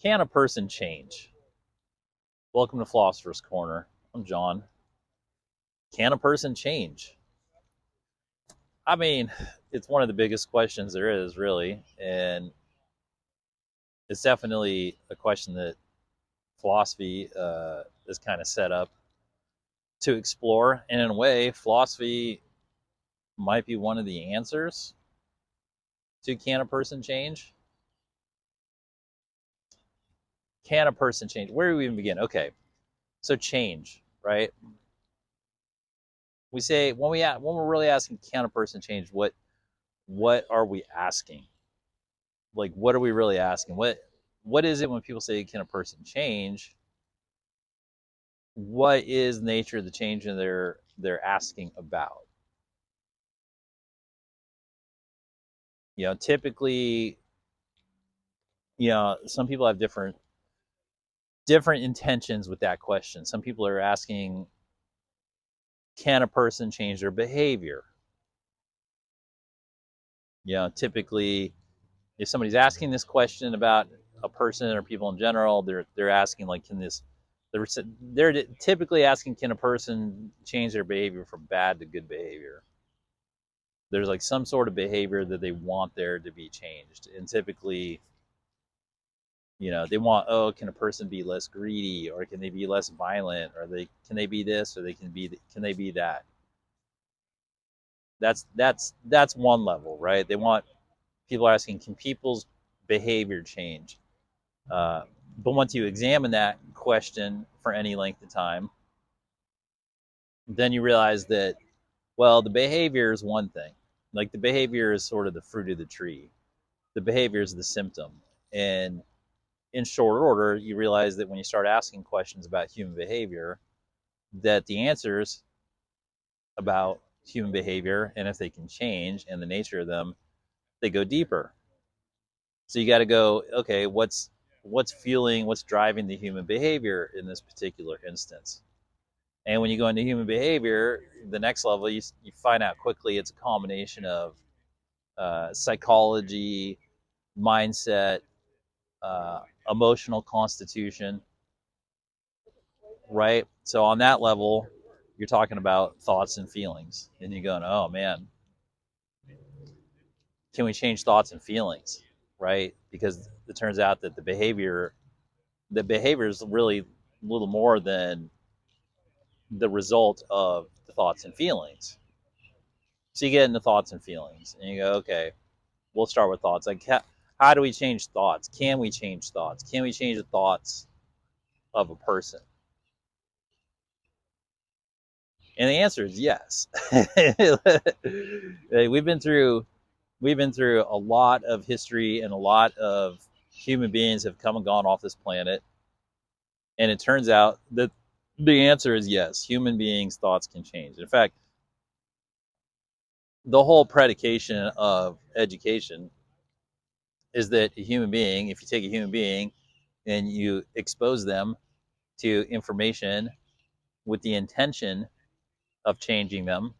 Can a person change? Welcome to Philosopher's Corner. I'm John. Can a person change? I mean, it's one of the biggest questions there is, really. And it's definitely a question that philosophy is kind of set up to explore. And in a way, philosophy might be one of the answers to can a person change? Can a person change? Where do we even begin? Okay, so change, right? We say when we're really asking can a person change, what are we asking? Like, what are we really asking? What is it when people say can a person change? What is the nature of the change that they're asking about? Typically, some people have different intentions with that question. Some people are asking, can a person change their behavior? Typically, if somebody's asking this question about a person or people in general, they're asking like, they're typically asking, can a person change their behavior from bad to good behavior? There's like some sort of behavior that they want there to be changed, and typically, they want, oh, can a person be less greedy, or can they be less violent, or can they be this, or can they be that? That's one level, right? People are asking, can people's behavior change? But once you examine that question for any length of time, then you realize that, well, the behavior is one thing. Like, the behavior is sort of the fruit of the tree. The behavior is the symptom. And in short order, you realize that when you start asking questions about human behavior, that the answers about human behavior and if they can change and the nature of them, they go deeper. So you got to go, okay, what's driving the human behavior in this particular instance? And when you go into human behavior, the next level, you find out quickly it's a combination of psychology, mindset, emotional constitution, right? So on that level, you're talking about thoughts and feelings. And you're going, oh man, can we change thoughts and feelings, right? Because it turns out that the behavior is really little more than the result of the thoughts and feelings. So you get into thoughts and feelings, and you go, okay, we'll start with thoughts. Like, how do we change thoughts? Can we change thoughts? Can we change the thoughts of a person? And the answer is yes. We've been through a lot of history, and a lot of human beings have come and gone off this planet. And it turns out that the answer is yes. Human beings' thoughts can change. In fact, the whole predication of education is that a human being, if you take a human being and you expose them to information with the intention of changing them,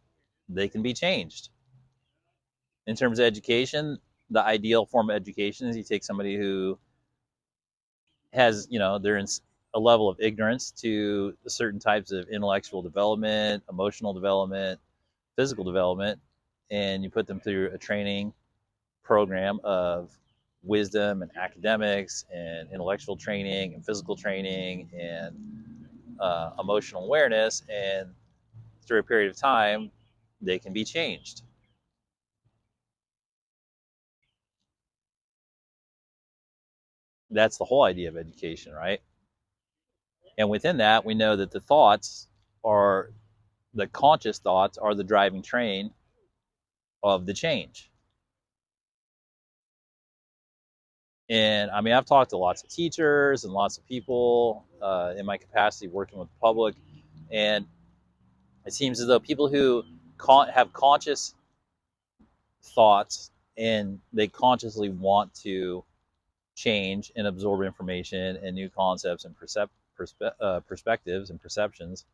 they can be changed. In terms of education, the ideal form of education is you take somebody who has, they're in a level of ignorance to certain types of intellectual development, emotional development, physical development, and you put them through a training program of wisdom and academics and intellectual training and physical training and emotional awareness, and through a period of time, they can be changed. That's the whole idea of education, right? And within that, we know that the conscious thoughts are the driving train of the change. And I mean, I've talked to lots of teachers and lots of people in my capacity working with the public, and it seems as though people who have conscious thoughts and they consciously want to change and absorb information and new concepts and perspectives and perceptions,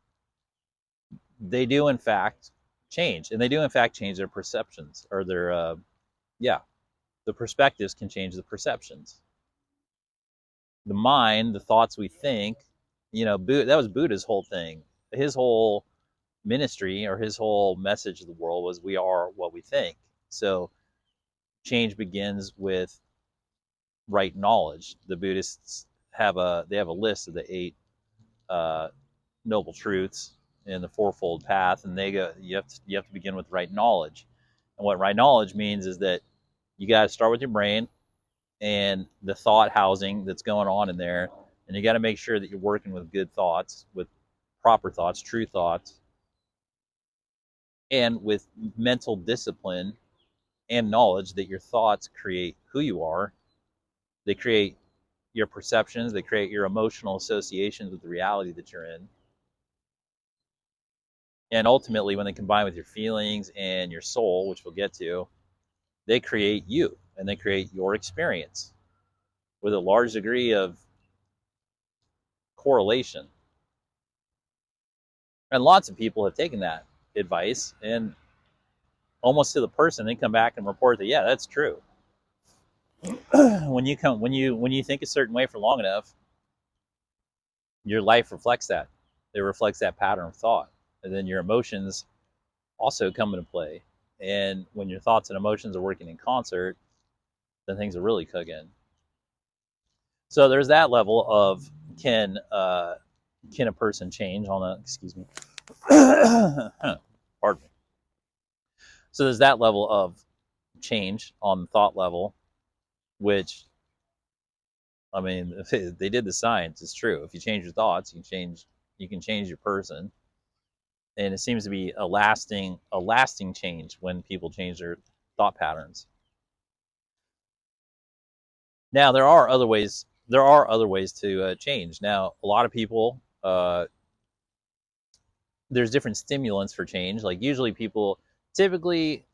they do in fact change, and they do in fact change their perceptions, or their the perspectives can change the perceptions. The mind, the thoughts we think, that was Buddha's whole thing. His whole ministry, or his whole message to the world, was we are what we think. So change begins with right knowledge. The Buddhists have a list of the 8 noble truths in the fourfold path, and they go, you have to begin with right knowledge. And what right knowledge means is that you got to start with your brain and the thought housing that's going on in there, and you got to make sure that you're working with good thoughts, with proper thoughts, true thoughts, and with mental discipline and knowledge that your thoughts create who you are. They create your perceptions, they create your emotional associations with the reality that you're in. And ultimately, when they combine with your feelings and your soul, which we'll get to, they create you, and they create your experience with a large degree of correlation. And lots of people have taken that advice and almost to the person, they come back and report that, yeah, that's true. When you think a certain way for long enough, your life reflects that. It reflects that pattern of thought. And then your emotions also come into play. And when your thoughts and emotions are working in concert, then things are really cooking. So there's that level of can a person change on a, excuse me, pardon me. So there's that level of change on the thought level, which, I mean, they did the science. It's true. If you change your thoughts, you can change your person. And it seems to be a lasting change when people change their thought patterns. Now there are other ways. There are other ways to change. Now a lot of people, there's different stimulants for change. Like usually people, typically,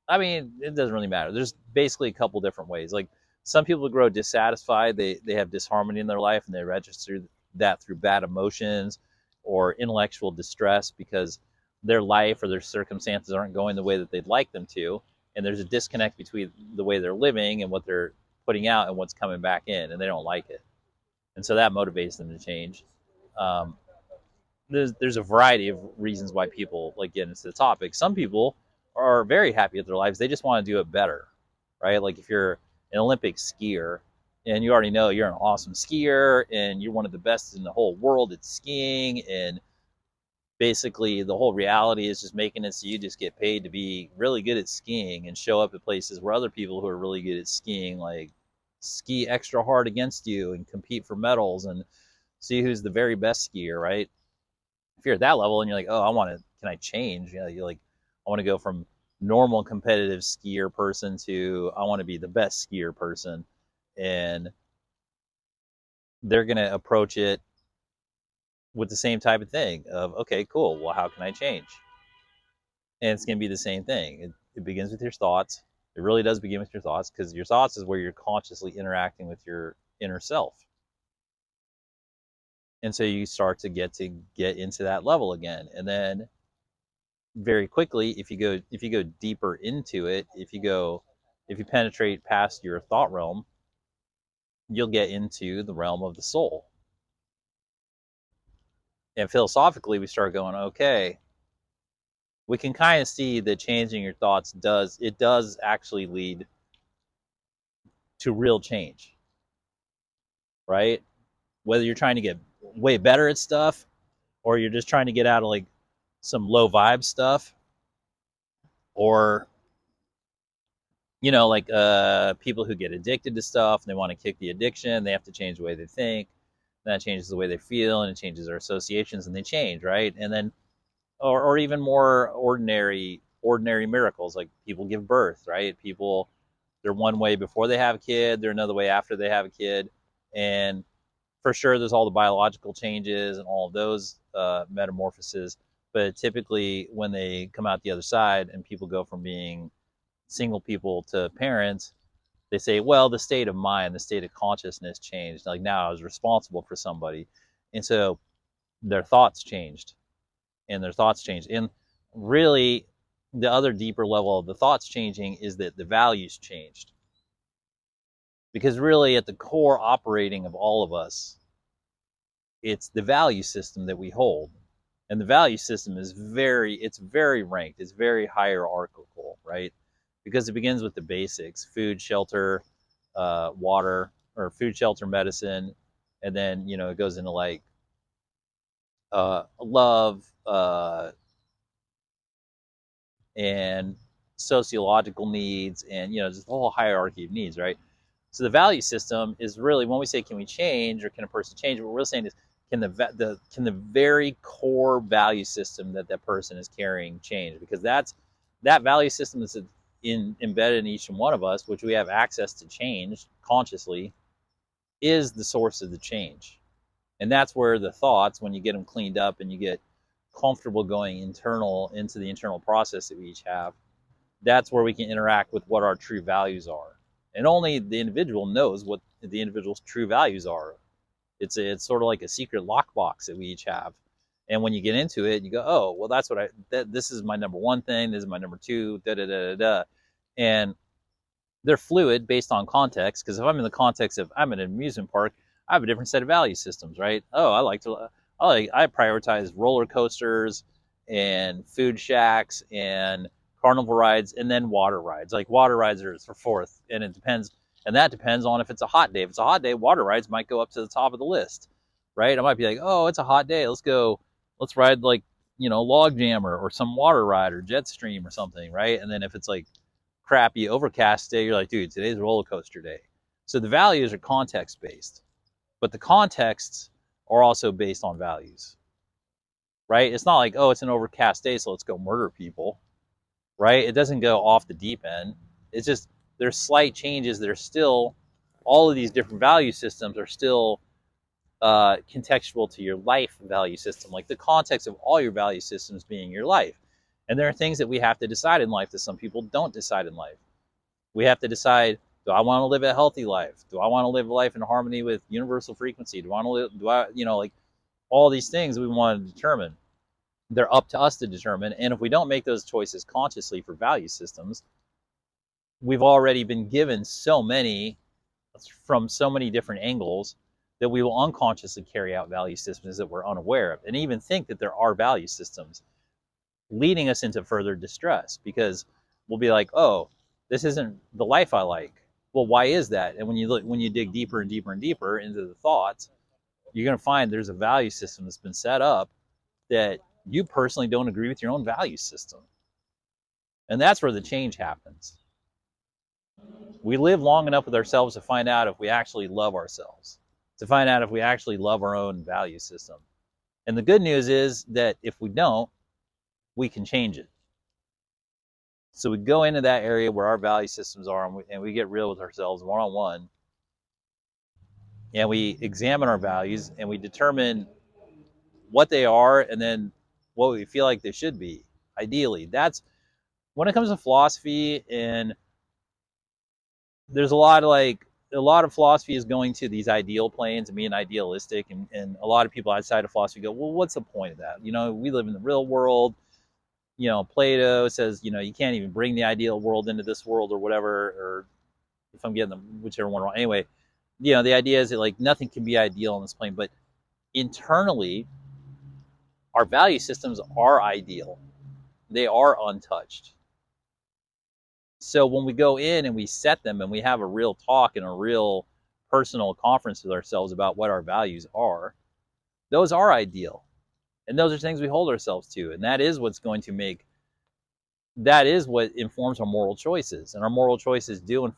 I mean, it doesn't really matter. There's basically a couple different ways. Like some people grow dissatisfied. They have disharmony in their life, and they register that through bad emotions or intellectual distress because their life or their circumstances aren't going the way that they'd like them to. And there's a disconnect between the way they're living and what they're putting out and what's coming back in, and they don't like it. And so that motivates them to change. Um, there's a variety of reasons why people like get into the topic. Some people are very happy with their lives. They just want to do it better, right? Like if you're an Olympic skier and you already know you're an awesome skier and you're one of the best in the whole world at skiing, and basically the whole reality is just making it so you just get paid to be really good at skiing and show up at places where other people who are really good at skiing like ski extra hard against you and compete for medals and see who's the very best skier, right? If you're at that level and you're like, oh, can I change? You're like, I want to go from normal competitive skier person to I want to be the best skier person. And they're going to approach it with the same type of thing of, okay, cool. Well, how can I change? And it's going to be the same thing. It begins with your thoughts. It really does begin with your thoughts, because your thoughts is where you're consciously interacting with your inner self. And so you start to get into that level again. And then very quickly, if you go deeper into it, if you penetrate past your thought realm, you'll get into the realm of the soul. And philosophically, we start going, okay, we can kind of see that changing your thoughts does actually lead to real change, right? Whether you're trying to get way better at stuff or you're just trying to get out of like some low vibe stuff, or like people who get addicted to stuff and they want to kick the addiction, they have to change the way they think. That changes the way they feel, and it changes their associations, and they change, right? And then, or even more ordinary miracles, like people give birth, right? People, they're one way before they have a kid, they're another way after they have a kid, and for sure there's all the biological changes and all of those metamorphoses, but typically when they come out the other side and people go from being single people to parents, they say, well, the state of mind, the state of consciousness changed. Like now I was responsible for somebody. And so their thoughts changed, and their thoughts changed. And really the other deeper level of the thoughts changing is that the values changed. Because really at the core operating of all of us, it's the value system that we hold. And the value system is very ranked. It's very hierarchical, right? Because it begins with the basics: food, shelter, water, or food, shelter, medicine. And then, it goes into like love, and sociological needs, and just the whole hierarchy of needs, right? So the value system is really, when we say can we change or can a person change, what we're saying is can the very core value system that person is carrying change? Because that value system is embedded in each one of us, which we have access to change consciously, is the source of the change. And that's where the thoughts, when you get them cleaned up and you get comfortable going into the internal process that we each have, that's where we can interact with what our true values are. And only the individual knows what the individual's true values are. It's sort of like a secret lockbox that we each have. And when you get into it, you go, oh, well, that's what this is my number one thing. This is my number two, da da da da da. And they're fluid based on context. Because if I'm in the context of I'm in an amusement park, I have a different set of value systems, right? Oh, I prioritize roller coasters and food shacks and carnival rides, and then water rides. Like water rides are for fourth, and that depends on if it's a hot day. If it's a hot day, water rides might go up to the top of the list, right? I might be like, oh, it's a hot day, let's ride like log jammer or some water ride or jet stream or something, right? And then if it's like crappy overcast day, you're like, dude, today's roller coaster day. So the values are context based, but the contexts are also based on values, right? It's not like, oh, it's an overcast day, so let's go murder people, right? It doesn't go off the deep end. It's just there's slight changes that are still, all of these different value systems are still contextual to your life value system, like the context of all your value systems being your life. And there are things that we have to decide in life that some people don't decide in life. We have to decide, do I want to live a healthy life? Do I want to live a life in harmony with universal frequency? Like all these things we want to determine. They're up to us to determine. And if we don't make those choices consciously for value systems, we've already been given so many from so many different angles that we will unconsciously carry out value systems that we're unaware of, and even think that there are value systems, leading us into further distress, because we'll be like, oh, this isn't the life I like. Well, why is that? And when you dig deeper and deeper and deeper into the thoughts, you're going to find there's a value system that's been set up that you personally don't agree with your own value system. And that's where the change happens. We live long enough with ourselves to find out if we actually love ourselves, to find out if we actually love our own value system. And the good news is that if we don't, we can change it. So we go into that area where our value systems are, and we get real with ourselves one-on-one, and we examine our values, and we determine what they are, and then what we feel like they should be, ideally. That's when it comes to philosophy. And there's a lot of philosophy is going to these ideal planes and being idealistic, and a lot of people outside of philosophy go, well, what's the point of that? We live in the real world. Plato says, you can't even bring the ideal world into this world, or whatever, or if I'm getting whichever one wrong. Anyway, the idea is that like nothing can be ideal on this plane, but internally, our value systems are ideal. They are untouched. So when we go in and we set them and we have a real talk and a real personal conference with ourselves about what our values are, those are ideal. And those are things we hold ourselves to. And that is what informs our moral choices. And our moral choices do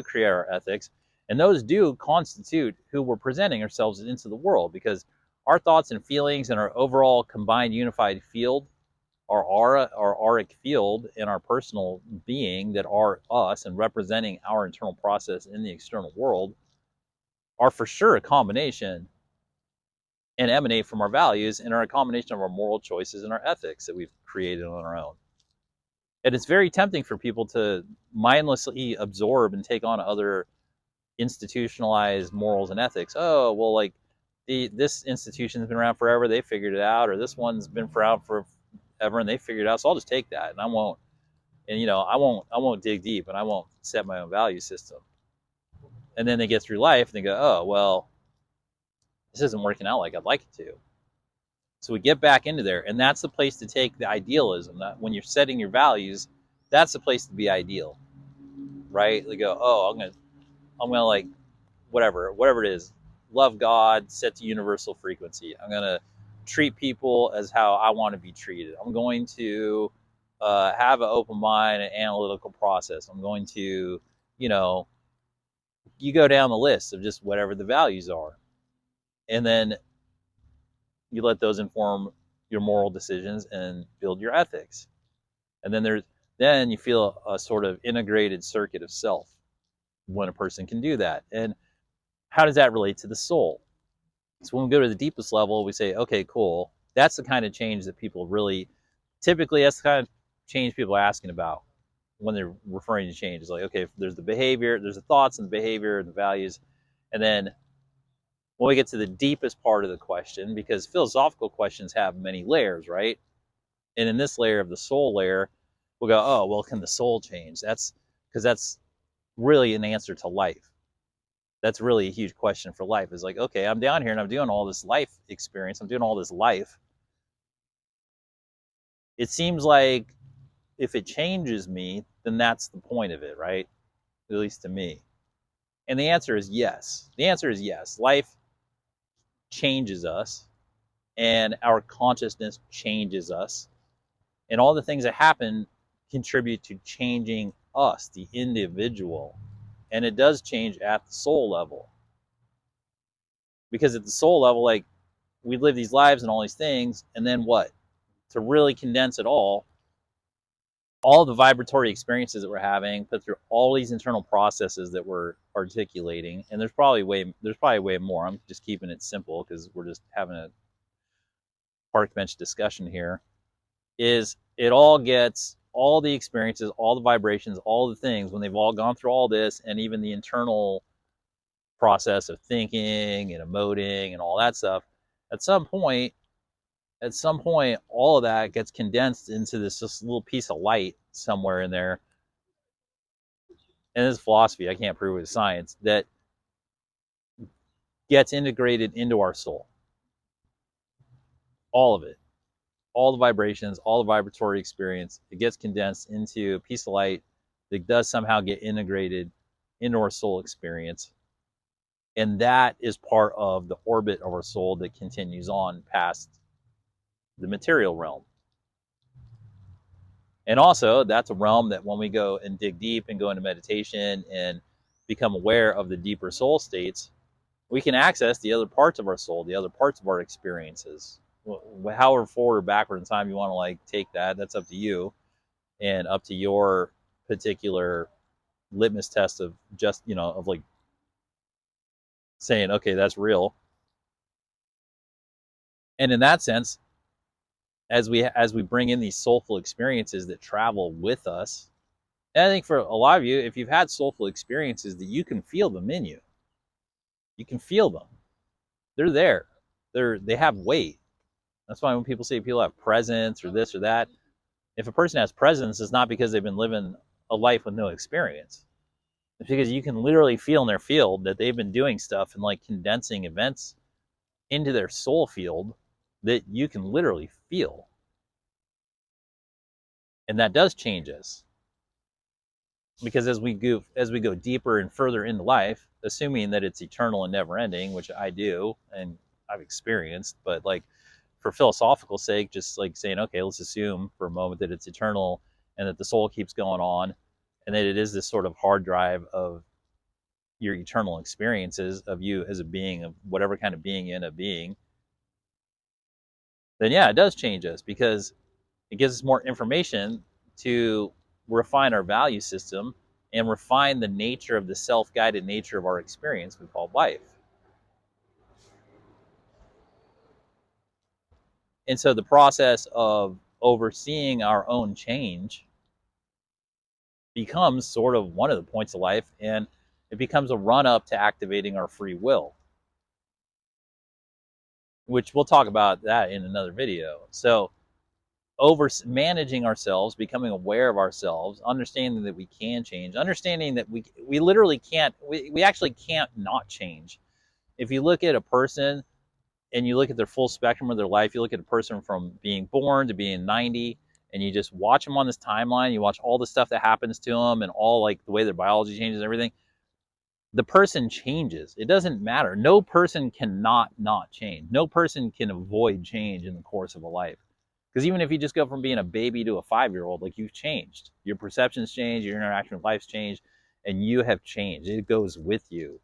create our ethics. And those do constitute who we're presenting ourselves into the world, because our thoughts and feelings and our overall combined unified field, our aura, our auric field, and our personal being that are us and representing our internal process in the external world, are for sure a combination and emanate from our values, and are a combination of our moral choices and our ethics that we've created on our own. And it's very tempting for people to mindlessly absorb and take on other institutionalized morals and ethics. Oh, well, like this institution's been around forever, they figured it out, or this one's been around forever and they figured it out, so I'll just take that, and I won't dig deep, and I won't set my own value system. And then they get through life and they go, oh, well, this isn't working out like I'd like it to. So we get back into there, and that's the place to take the idealism. That when you're setting your values, that's the place to be ideal, right? They go, oh, I'm gonna like whatever it is, love God, set the universal frequency. I'm gonna treat people as how I want to be treated. I'm going to have an open mind and analytical process. I'm going to, you know, you go down the list of just whatever the values are, and then you let those inform your moral decisions and build your ethics. And then you feel a sort of integrated circuit of self when a person can do that. And how does that relate to the soul? So when we go to the deepest level, we say, okay, cool. That's the kind of change that people really, typically that's the kind of change people are asking about when they're referring to change. It's like, okay, there's the behavior, there's the thoughts and the behavior and the values. And then when we get to the deepest part of the question, because philosophical questions have many layers, right? And in this layer of the soul layer, we'll go, oh, well, can the soul change? That's because that's really an answer to life. That's really a huge question for life. Is like, okay, I'm down here and I'm doing all this life experience. I'm doing all this life. It seems like if it changes me, then that's the point of it, right? At least to me. And the answer is yes. The answer is yes. Life changes us, and our consciousness changes us. And all the things that happen contribute to changing us, the individual. And it does change at the soul level. Because at the soul level, like, we live these lives and all these things, and then what? To really condense it all the vibratory experiences that we're having, put through all these internal processes that we're articulating, and there's probably way more. I'm just keeping it simple because we're just having a park bench discussion here. Is it all gets all the experiences, all the vibrations, all the things, when they've all gone through all this, and even the internal process of thinking and emoting and all that stuff, at some point, all of that gets condensed into this just little piece of light somewhere in there. And this is philosophy, I can't prove it with science, that gets integrated into our soul. All of it. All the vibrations, all the vibratory experience, it gets condensed into a piece of light that does somehow get integrated into our soul experience. And that is part of the orbit of our soul that continues on past the material realm. And also, that's a realm that when we go and dig deep and go into meditation and become aware of the deeper soul states, we can access the other parts of our soul, the other parts of our experiences. However forward or backward in time you want to like take that, that's up to you and up to your particular litmus test of just, of like saying, okay, that's real. And in that sense, as we bring in these soulful experiences that travel with us, and I think for a lot of you, if you've had soulful experiences, that you can feel them in you. You can feel them. They're there. They have weight. That's why when people say people have presence or this or that, if a person has presence, it's not because they've been living a life with no experience. It's because you can literally feel in their field that they've been doing stuff and like condensing events into their soul field that you can literally feel. And that does change us. Because as we go deeper and further into life, assuming that it's eternal and never ending, which I do and I've experienced, but like for philosophical sake, just like saying, okay, let's assume for a moment that it's eternal and that the soul keeps going on and that it is this sort of hard drive of your eternal experiences of you as a being, of whatever kind of being you end up being, then yeah, it does change us because it gives us more information to refine our value system and refine the nature of the self-guided nature of our experience we call life. And so the process of overseeing our own change becomes sort of one of the points of life, and it becomes a run-up to activating our free will, which we'll talk about that in another video. So over managing ourselves, becoming aware of ourselves, understanding that we can change, understanding that we literally can't, we actually can't not change. If you look at a person and you look at their full spectrum of their life, you look at a person from being born to being 90, and you just watch them on this timeline, you watch all the stuff that happens to them and all like the way their biology changes and everything, the person changes. It doesn't matter. No person cannot not change. No person can avoid change in the course of a life. Because even if you just go from being a baby to a 5-year-old, like, you've changed. Your perceptions change, your interaction with life's changed, and you have changed. It goes with you.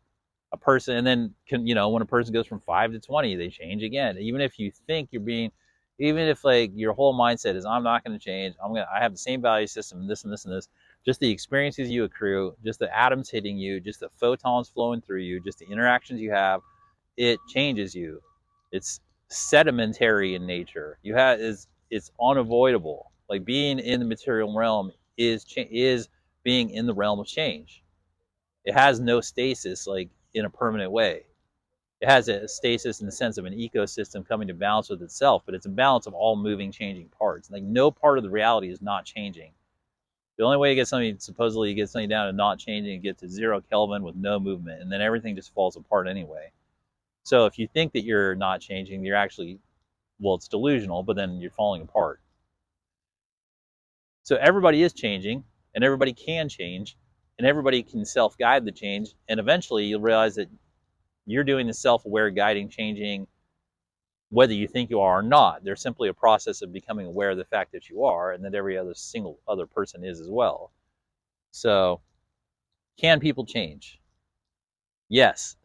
A person, and then, when a person goes from 5 to 20, they change again. Even if you think you're being, even if like your whole mindset is, I'm not going to change, I have the same value system, and this and this and this, just the experiences you accrue, just the atoms hitting you, just the photons flowing through you, just the interactions you have, it changes you. It's sedimentary in nature. It's unavoidable. Like, being in the material realm is being in the realm of change. It has no stasis, like, in a permanent way. It has a stasis in the sense of an ecosystem coming to balance with itself, but it's a balance of all moving, changing parts. Like, no part of the reality is not changing. The only way to get something, supposedly you get something down to not changing, and get to 0 Kelvin with no movement, and then everything just falls apart anyway. So if you think that you're not changing, you're actually, well, it's delusional, but then you're falling apart. So everybody is changing, and everybody can change, and everybody can self-guide the change, and eventually you'll realize that you're doing the self-aware guiding, changing, whether you think you are or not. There's simply a process of becoming aware of the fact that you are, and that every other single other person is as well. So, can people change? Yes.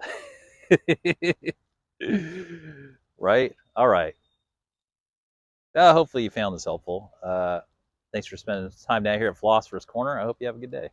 Right? All right. Hopefully you found this helpful. Thanks for spending time down here at Philosopher's Corner. I hope you have a good day.